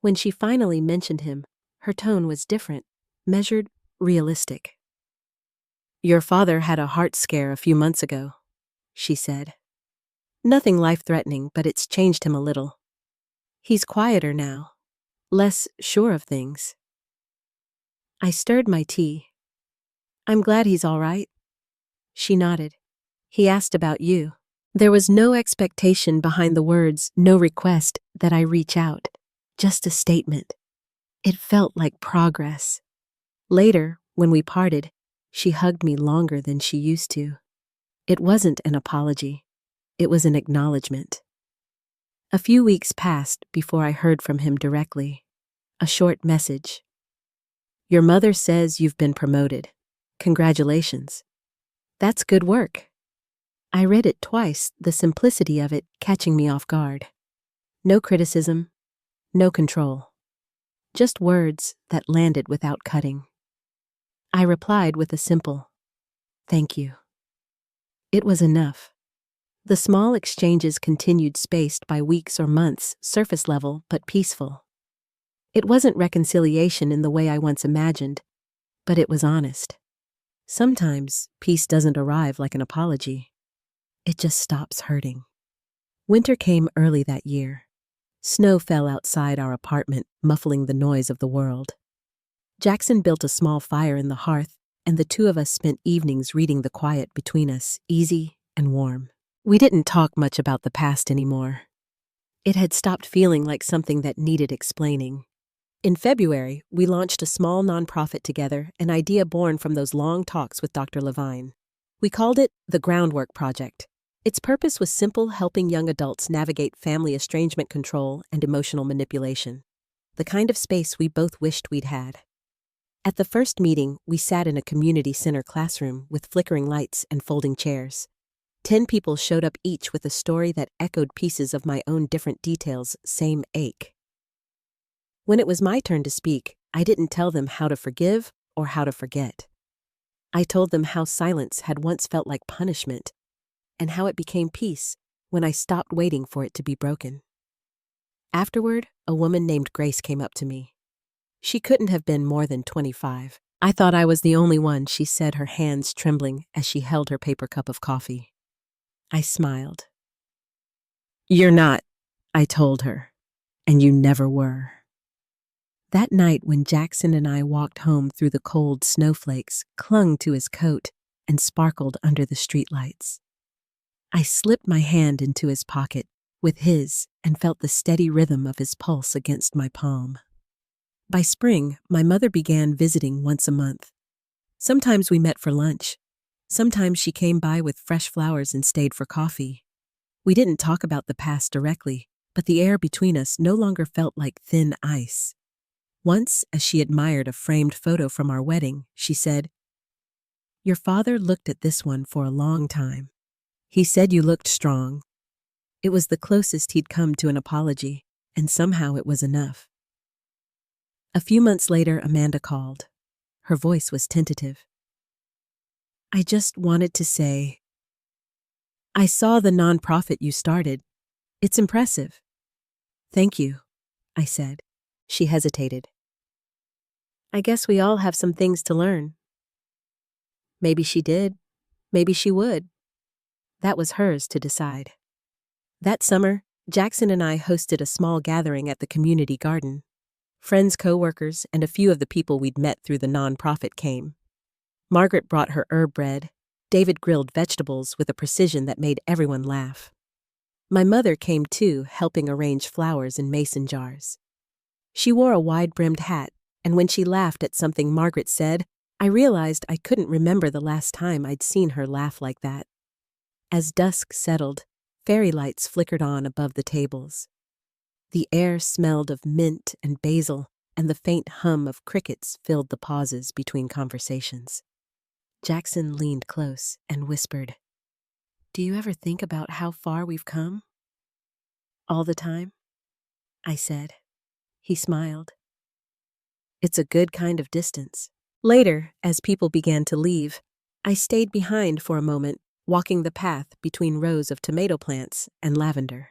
When she finally mentioned him, her tone was different, measured, realistic. "Your father had a heart scare a few months ago," she said. "Nothing life-threatening, but it's changed him a little. He's quieter now, less sure of things." I stirred my tea. "I'm glad he's all right." She nodded. "He asked about you." There was no expectation behind the words, no request that I reach out, just a statement. It felt like progress. Later, when we parted, she hugged me longer than she used to. It wasn't an apology. It was an acknowledgement. A few weeks passed before I heard from him directly. A short message. "Your mother says you've been promoted. Congratulations. That's good work." I read it twice, the simplicity of it catching me off guard. No criticism, no control. Just words that landed without cutting. I replied with a simple, "Thank you." It was enough. The small exchanges continued, spaced by weeks or months, surface level but peaceful. It wasn't reconciliation in the way I once imagined, but it was honest. Sometimes peace doesn't arrive like an apology. It just stops hurting. Winter came early that year. Snow fell outside our apartment, muffling the noise of the world. Jackson built a small fire in the hearth, and the two of us spent evenings reading the quiet between us, easy and warm. We didn't talk much about the past anymore. It had stopped feeling like something that needed explaining. In February, we launched a small nonprofit together, an idea born from those long talks with Dr. Levine. We called it the Groundwork Project. Its purpose was simple, helping young adults navigate family estrangement control and emotional manipulation. The kind of space we both wished we'd had. At the first meeting, we sat in a community center classroom with flickering lights and folding chairs. 10 people showed up, each with a story that echoed pieces of my own, different details, same ache. When it was my turn to speak, I didn't tell them how to forgive or how to forget. I told them how silence had once felt like punishment, and how it became peace when I stopped waiting for it to be broken. Afterward, a woman named Grace came up to me. She couldn't have been more than 25. I thought I was the only one, she said, her hands trembling as she held her paper cup of coffee. I smiled. "You're not," I told her, "and you never were." That night, when Jackson and I walked home through the cold, snowflakes clung to his coat and sparkled under the streetlights. I slipped my hand into his pocket with his and felt the steady rhythm of his pulse against my palm. By spring, my mother began visiting once a month. Sometimes we met for lunch. Sometimes she came by with fresh flowers and stayed for coffee. We didn't talk about the past directly, but the air between us no longer felt like thin ice. Once, as she admired a framed photo from our wedding, she said, "Your father looked at this one for a long time. He said you looked strong." It was the closest he'd come to an apology, and somehow it was enough. A few months later, Amanda called. Her voice was tentative. I just wanted to say, I saw the nonprofit you started. It's impressive. Thank you, I said. She hesitated. I guess we all have some things to learn. Maybe she did. Maybe she would. That was hers to decide. That summer, Jackson and I hosted a small gathering at the community garden. Friends, co-workers, and a few of the people we'd met through the nonprofit came. Margaret brought her herb bread. David grilled vegetables with a precision that made everyone laugh. My mother came too, helping arrange flowers in mason jars. She wore a wide-brimmed hat, and when she laughed at something Margaret said, I realized I couldn't remember the last time I'd seen her laugh like that. As dusk settled, fairy lights flickered on above the tables. The air smelled of mint and basil, and the faint hum of crickets filled the pauses between conversations. Jackson leaned close and whispered, Do you ever think about how far we've come? All the time, I said. He smiled. It's a good kind of distance. Later, as people began to leave, I stayed behind for a moment, walking the path between rows of tomato plants and lavender.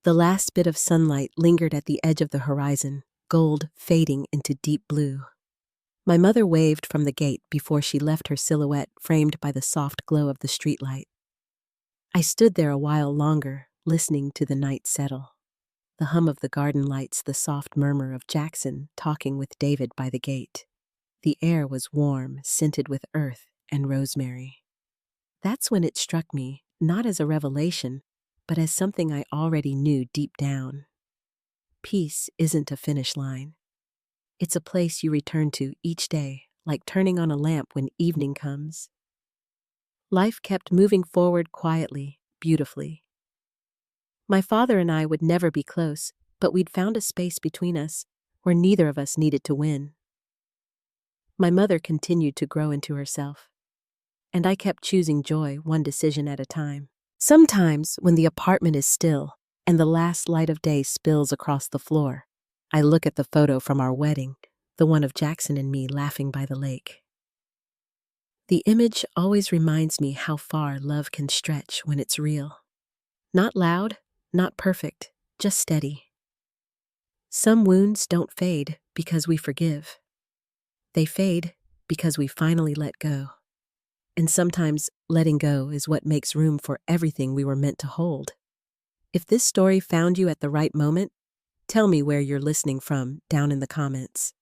The last bit of sunlight lingered at the edge of the horizon, gold fading into deep blue. My mother waved from the gate before she left her silhouette framed by the soft glow of the streetlight. I stood there a while longer, listening to the night settle. The hum of the garden lights, the soft murmur of Jackson talking with David by the gate. The air was warm, scented with earth and rosemary. That's when it struck me, not as a revelation, but as something I already knew deep down. Peace isn't a finish line. It's a place you return to each day, like turning on a lamp when evening comes. Life kept moving forward quietly, beautifully. My father and I would never be close, but we'd found a space between us where neither of us needed to win. My mother continued to grow into herself, and I kept choosing joy one decision at a time. Sometimes, when the apartment is still and the last light of day spills across the floor, I look at the photo from our wedding, the one of Jackson and me laughing by the lake. The image always reminds me how far love can stretch when it's real. Not loud, not perfect, just steady. Some wounds don't fade because we forgive. They fade because we finally let go. And sometimes letting go is what makes room for everything we were meant to hold. If this story found you at the right moment, tell me where you're listening from down in the comments.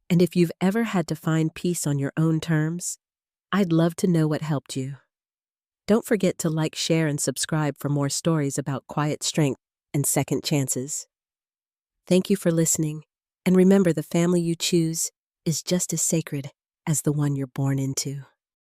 And if you've ever had to find peace on your own terms, I'd love to know what helped you. Don't forget to like, share, and subscribe for more stories about quiet strength and second chances. Thank you for listening, and remember the family you choose is just as sacred as the one you're born into.